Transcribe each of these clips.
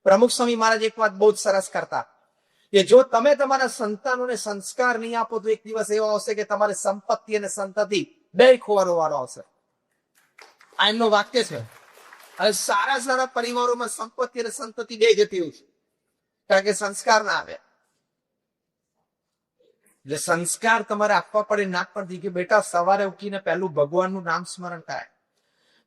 પ્રમુખ સ્વામી મહારાજ એક વાત બહુ જ સરસ કરતા કે જો તમે તમારા સંતાનોને સંસ્કાર નહીં આપો તો એક દિવસ એવો આવશે કે તમારે સંપત્તિ અને સંતતિ બે ખોવાનો વારો આવશે. આ એમનું વાક્ય છે. હવે સારા સારા પરિવારોમાં સંપત્તિ અને સંતતિ બે જતી હોય છે, કારણ કે સંસ્કાર ના આવે. એટલે સંસ્કાર તમારે આપવા પડે નાનપણથી કે બેટા સવારે ઉઠીને પહેલું ભગવાનનું નામ સ્મરણ થાય,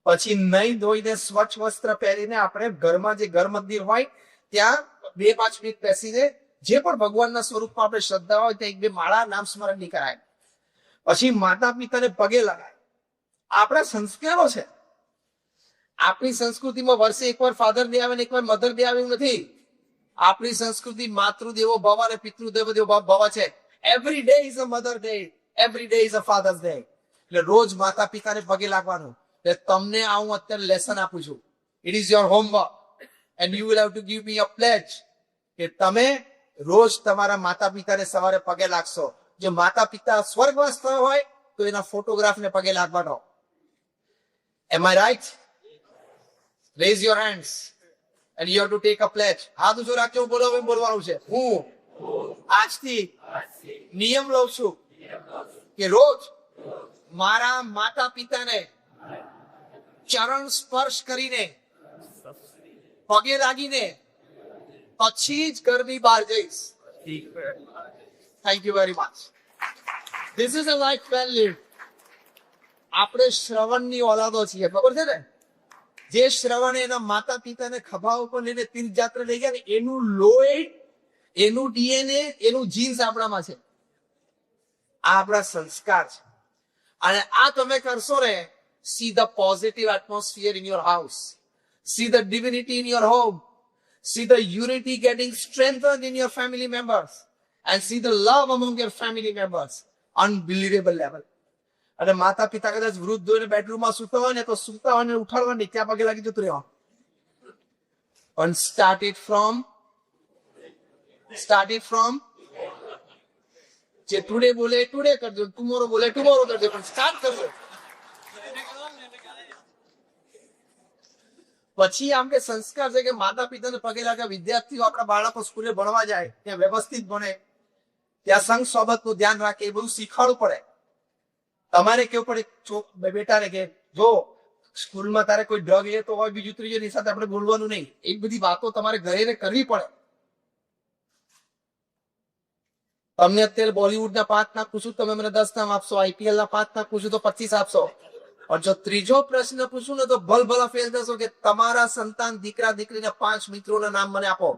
પછી નહીં ધોઈને સ્વચ્છ વસ્ત્ર પહેરીને આપણે ઘરમાં જે ઘર મંદિર હોય ત્યાં 2-5 મિનિટ બેસીને જે પણ ભગવાનના સ્વરૂપમાં આપણે શ્રદ્ધા હોય ત્યાં 1-2 માળા નામ સ્મરણ ની કરાય. પછી માતા પિતાને પગે લગાય. આપણા સંસ્કારો છે. આપણી સંસ્કૃતિમાં વર્ષે એકવાર ફાધર ડે આવે ને એકવાર મધર ડે આવે નથી. આપણી સંસ્કૃતિ માતૃદેવો ભવ અને પિતૃદેવો ભવ છે. Every day is a mother day, every day is a father's day. એટલે રોજ માતા પિતાને પગે લાગવાનું. તમને આ હું અત્યારે લેસન આપું છું. It is your homework and you will have to give me a pledge કે તમે રોજ તમારા માતા પિતાને સવારે પગે લાગશો. જો માતા પિતા સ્વર્ગવાસ થયો હોય તો એના ફોટોગ્રાફને પગે લાગવાનો. Am I right? Raise your hands and you have to take a pledge. હાથ ઊંચો રાખજો, બોલવાનું છે. હું આજથી નિયમ લઉં છું કે રોજ મારા માતા પિતાને ચરણ સ્પર્શ કરીને પગે લાગીને પછી જ ઘરની બહાર જઈશ. Thank you very much. This is a life well lived. આપણે શ્રવણની ઓલાદો છીએ, ખબર છે ને? જે શ્રવણે એના માતા પિતાને ખભા ઉપર લઈને તીર્થયાત્રા લઈ ગયા ને એનું લોહી, એનું ડીએનએ, એનું જીન્સ આપણામાં છે. આ આપણા સંસ્કાર છે. અને આ તમે કરશો ને, see the positive atmosphere in your house, see the divinity in your home, see the unity getting strengthened in your family members, and see the love among your family members. Unbelievable level. અને માતા પિતા કદાચ વૃદ્ધ હોય ને બેડરૂમમાં સૂતા હોય ને તો સૂતા હોય ને ઉઠાડવાની, ત્યાં પગે લાગી જતું રહેવાનું. પણ start it from જે ટુડે બોલે ટુડે કરજો, ટુમોરો બોલે ટુમોરો કરજો, પણ સ્ટાર્ટ કરજો. પછી આમ કે સંસ્કાર છે કે માતા પિતાને પગે લાગ્યા. વિદ્યાર્થીઓ આપણા બાળકો સ્કૂલે ભણવા જાય ત્યાં વ્યવસ્થિત ભણે, ત્યાં સંઘ સોબતનું ધ્યાન રાખે, એ બધું શીખવાડવું પડે. તમારે કેવું પડે બેટાને કે જો સ્કૂલમાં તારે કોઈ ડ્રગ લેતો હોય, બીજું ત્રીજું, એની સાથે આપણે બોલવાનું નહીં. એ બધી વાતો તમારે ઘરે કરવી પડે. તમને અત્યારે બોલિવૂડના 5 નામ પૂછું, તમે મને 10 નામ આપશો. આઈપીએલ ના 5 નામ પૂછું તો 25 આપશો. और जो ત્રીજો પ્રશ્ન પૂછું ને તો ભલભલા ફેલ થશો કે તમારા સંતાન દીકરા દીકરીના 5 મિત્રોના નામ મને આપો.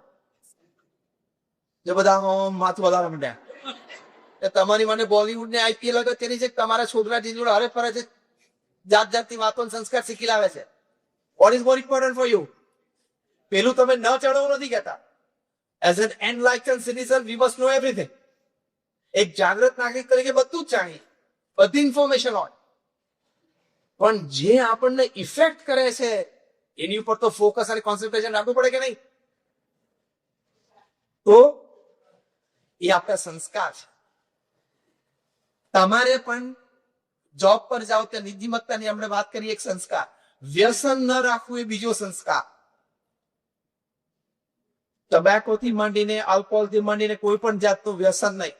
જે બધા માથું વધારે માંડ્યા. તમારી મને બોલિવૂડ ને આઈપીએલ વગર તેની છે તમારા છોકરા જીજોડા હરે ફરે છે, જાત જાતની વાતો સંસ્કાર શીખી લાવે છે. What is more important for you? પેલું તમે ન ચડવું નથી કહેતા. As an enlightened citizen we must know everything. એક જાગૃત નાગરિક તરીકે બધું જ જાણીએ, બધી ઇન્ફોર્મેશન હોય, પણ જે આપણને ઇફેક્ટ કરે છે એની ઉપર તો ફોકસ અને કોન્સન્ટ્રેશન રાખવું પડે કે નહીં? તો એ આપણા સંસ્કાર છે. તમારે પણ જોબ પર જાઓ ત્યાં નીતિમત્તાની આપણે વાત કરીએ, એક સંસ્કાર. વ્યસન ન રાખવું એ બીજો સંસ્કાર. ટબેકોથી માંડીને આલ્કોહોલથી માંડીને કોઈ પણ જાતનું વ્યસન નહીં.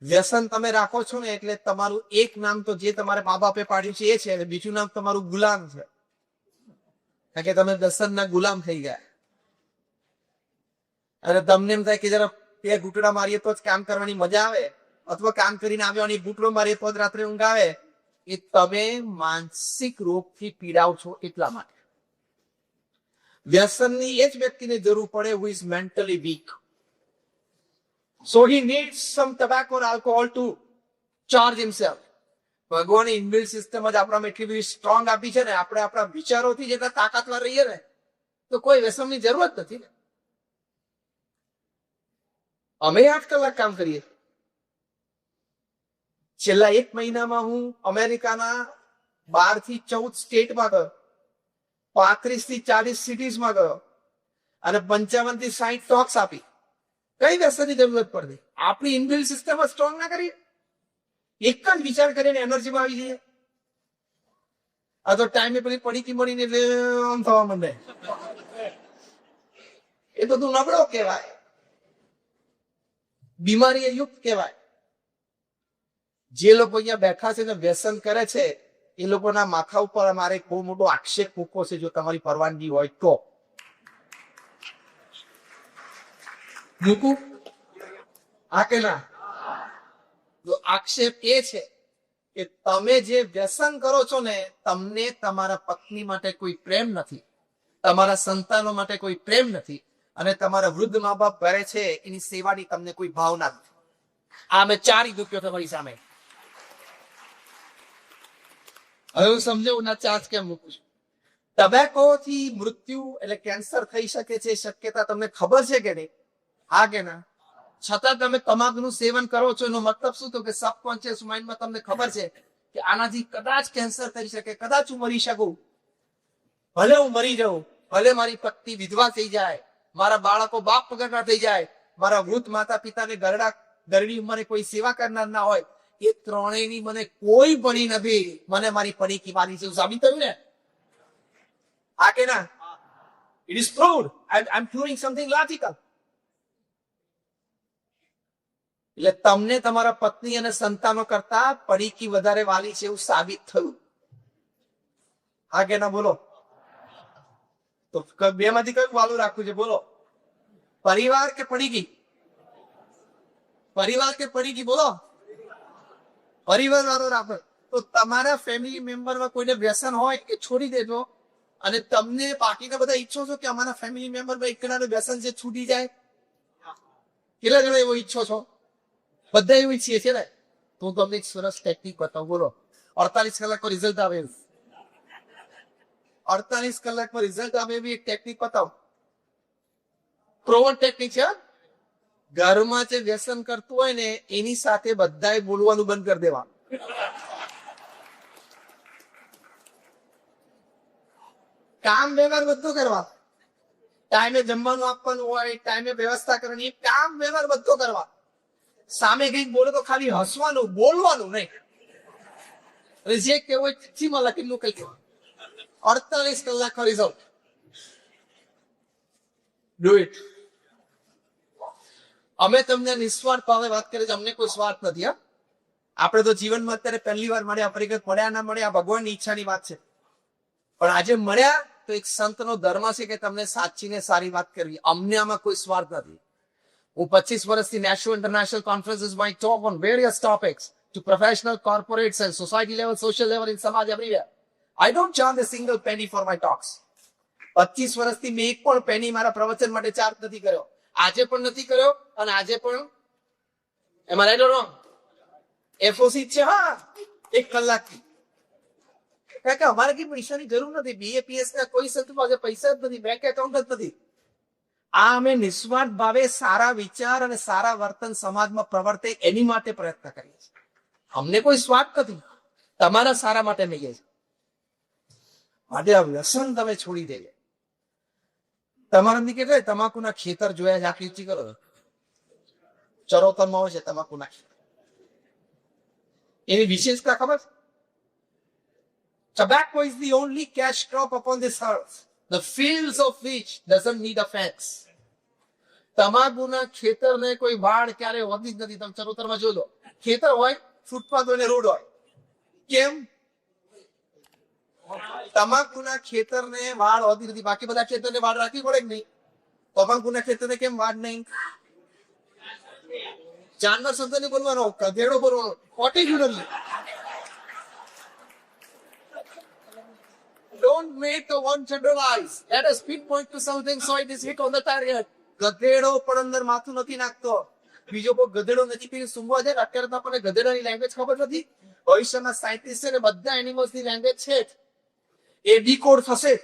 વ્યસન તમે રાખો છો ને એટલે તમારું એક નામ તો જે તમારે મા બાપે પાડ્યું છે એ છે, અને બીજું નામ તમારું ગુલામ છે, કારણ કે તમે વ્યસનના ગુલામ થઈ ગયા. અને તમને એમ થાય કે જરા 2 ઘૂંટડા મારીએ તો જ કામ કરવાની મજા આવે, અથવા કામ કરીને આવ્યો અને ઘૂંટડો મારીએ તો જ રાત્રે ઊંઘ આવે. એ તમે માનસિક રોગથી પીડાવ છો એટલા માટે. વ્યસનની એ જ વ્યક્તિને જરૂર પડે who is mentally weak. So he needs some tobacco or alcohol to charge himself. ભગવાને ઇનબિલ્ટ સિસ્ટમ જ આપણામાં એટલી બધી સ્ટ્રોંગ આપી છે ને, આપણે આપણા વિચારોથી જેટલા તાકાતવાર રહીએ ને તો કોઈ વ્યસનની જરૂરત નથી ને. અમે 8 કલાક કામ કરીએ. છેલ્લા 1 મહિનામાં હું અમેરિકાના 12 થી 14 સ્ટેટમાં ગયો, 35 થી 40 સિટીઝમાં ગયો, અને 55 થી 60 ટોક્સ આપી. કઈ વ્યસનની જરૂરત પડતી? આપણી ઇનબિલ્ટ સિસ્ટમ સ્ટ્રોંગ ના કરીએ, એક જ વિચાર કરીને એનર્જીમાં આવી જઈએ. આ તો ટાઈમે પેલી પડીકી મળીને આમ થવા માંડે. એ બધું નબળો કહેવાય, બીમારી યુક્ત કહેવાય. જે લોકો અહીંયા બેઠા છે ને વ્યસન કરે છે એ લોકોના માથા ઉપર મારે એક બહુ મોટો આક્ષેપ મૂકવો છે, જો તમારી પરવાનગી હોય તો મૂકું, હા કે ના? તો આક્ષેપ એ છે કે તમે જે વ્યસન કરો છો ને, તમને તમારા પત્ની માટે કોઈ પ્રેમ નથી, તમારા સંતાનો માટે કોઈ પ્રેમ નથી, અને તમારા વૃદ્ધ મા બાપ ઘરે છે એની સેવાની તમને કોઈ ભાવના નથી. આ મેં ચારી દુખ્યો તમારી સામે. હવે હું સમજાવું ના ચાર્જ કેમ મૂકું છું. ટબેકોથી મૃત્યુ એટલે કેન્સર થઈ શકે છે શક્યતા તમને ખબર છે કે નહીં? હા કે ના? છતાં તમે તમાકુનું સેવન કરો છો, એનો મતલબ શું? તો કે સબકોન્શિયસ માઇન્ડમાં તમને ખબર છે કે આનાથી કદાચ કેન્સર થઈ શકે, કદાચ હું મરી શકું, ભલે હું મરી જાઉં, ભલે મારી પત્ની વિધવા થઈ જાય, મારા બાળકો બાપ વગરના થઈ જાય, મારા વૃદ્ધ માતા પિતાને ગરડી ઉંમરે કોઈ સેવા કરનાર ના હોય, એ ત્રણેયની મને કોઈ પડી નથી, મને મારી પડી કિવાની છે, સાબિત થયું ને? હા કે ના? It is proved. I am doing something logical. એટલે તમને તમારા પત્ની અને સંતાનો કરતા પડીકી વધારે વાલી છે એવું સાબિત થયું. હા કે ના? બોલો. તો બે માંથી કયું વાલું રાખવું છે? બોલો. પરિવાર કે પડીકી? પરિવાર કે પડીકી? બોલો. પરિવાર વાળો રાખો. તો તમારા ફેમિલી મેમ્બરમાં કોઈને વ્યસન હોય કે છોડી દેજો, અને તમને બાકીના બધા ઈચ્છો છો કે અમારા ફેમિલી મેમ્બરમાં એકનાનું વ્યસન છે છૂટી જાય? કેટલા જણા એવો ઈચ્છો છો? બધા એવું ઈચ્છીએ છે ને? તો હું તમને એક સરસ ટેકનિક બતાવું. બોલો. 48 કલાકમાં રિઝલ્ટ આવે, 48 કલાકમાં રિઝલ્ટ આવે એવી એક ટેકનિક બતાવો. પ્રોવન ટેકનિક છે. ઘરમાં જે વ્યસન કરતું હોય ને એની સાથે બધાએ બોલવાનું બંધ કરી દેવા. કામ વ્યવહાર બધું કરવા, ટાઈમે જમવાનું આપવાનું હોય, ટાઈમે વ્યવસ્થા કરવાની, કામ વ્યવહાર બધું કરવા. સામે કઈક બોલો તો ખાલી હસવાનું, બોલવાનું નહીં. જે કેવું ચિઠ્ઠીમાં લખી મોકલી દેવાનું. 48 કલાક રિઝલ્ટ. Do it. અમે તમને નિસ્વાર્થ ભાવે વાત કરીએ, અમને કોઈ સ્વાર્થ નથી. હા, આપણે તો જીવનમાં અત્યારે પહેલી વાર મળ્યા, પરિગત મળ્યા ના મળ્યા ભગવાનની ઈચ્છાની વાત છે, પણ આજે મળ્યા તો એક સંતનો ધર્મ છે કે તમને સાચીને સારી વાત કરવી. અમને આમાં કોઈ સ્વાર્થ નથી. હું 25 વર્ષથી નેશનલ ઇન્ટરનેશનલ કોન્ફરન્સીસમાં I talk on various topics to professional, corporates and society level, social level in સમાજ everywhere. I don't charge a single penny for my talks. 25 વર્ષથી મેં એક પણ પેની મારા પ્રવચન માટે ચાર્જ નથી કર્યો. આજે પણ નથી કર્યો, અને આજે પણ એમાં રાઈટ ઓર રોંગ? FOC છે. હા, 1 કલાકથી. કારણ કે અમારે કઈ પૈસાની જરૂર નથી. BAPS ના કોઈ સંત પાસે પૈસા જ નથી, બેંક એકાઉન્ટ જ નથી. આ અમે નિસ્વાર્થ ભાવે સારા વિચાર અને સારા વર્તન સમાજમાં પ્રવર્તે એની માટે પ્રયત્ન કરીએ છીએ. અમને કોઈ સ્વાર્થ નથી, તમારા સારા માટે નહીં છે. માટે આ વ્યસન તમે છોડી દેજો. તમારા કેટલા તમાકુના ખેતર જોયા છે? આટલી ઊંચી કરો. ચરોતરમાં હોય છે તમાકુના ખેતર. એની વિશેષતા ખબર છે? Tobacco is the only cash crop upon this earth, the fields of which doesn't need a fence. તમાકુના ખેતરને કોઈ વાડ ક્યારે હોતી જ નથી. તમે ચરોતરમાં જોઈ લો, ખેતર હોય, ફૂટપાથ હોય ને રોડ હોય. કેમ? તમાકુના ખેતરને વાડ હોતી નથી. બાકી બધા ખેતરને વાડ રાખવી પડે કે નહીં? તમાકુના ખેતરને કેમ વાડ નહીં? જાનવર સંતને બોલવાનો, ગધેડો બોલવાનો, ખોટી જ નથી. Don't make the one generalize. Let us pinpoint to something so it is hit on the target. ગધેડો પણ અંદર માથું નથી નાખતો. બીજો કોઈ ગધેડો નથી પીને સુંઘવા જાય. અત્યારે તો આપણને ગધેડાની લેંગ્વેજ ખબર નથી. ભવિષ્યમાં સાયન્ટિસ્ટ છે ને બધા એનિમલ્સની લેંગ્વેજ છે જ. એ ડીકોડ થશે.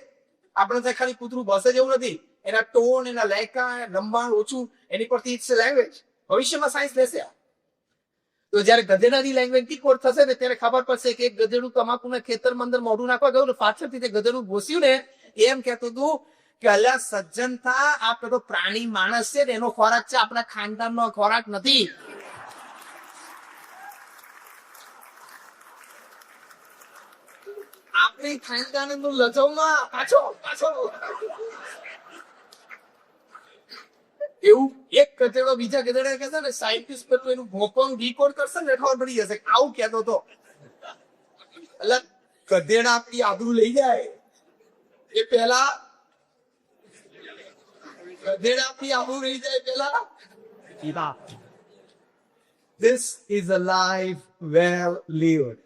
આપણે ત્યાં ખાલી કૂતરું ભાષે જેવું નથી. એના ટોન, એના લહેકા, લંબાણ ઓછું, એની પરથી ઇટ્સ લેંગ્વેજ. ભવિષ્યમાં સાયન્સ લેશે. તો જયારે ગધેડાની લેંગ્વેજ ડીકોડ થશે ને ત્યારે ખબર પડશે કે એક ગધેડું તમાકુના ખેતરમાં અંદર મોઢું નાખવા ગયું ને પાછળથી તે ગધેડું ઘોસ્યું ને એમ કહેતું હતું કે અલ્યા સજ્જન થા, આ પેલો પ્રાણી માણસ છે ને એનો ખોરાક છે, આપણા ખાનદાનનો ખોરાક નથી. આપણી ખાનદાનનું લજવમાં પાછો એવું એક ગધેડો બીજા ગધેડા કહેશે ને સાયન્ટિસ્ટ પેલું એનું ભોંકવાનું ડીકોડ કરશે ને ખબર પડી જશે કે આવું કહેતો હતો. એટલે ગધેડા આપણી આબરૂ લઈ જાય એ પેલા ગધેડા આપણી આબરૂ લઈ જાય પેલા. This is a life well lived.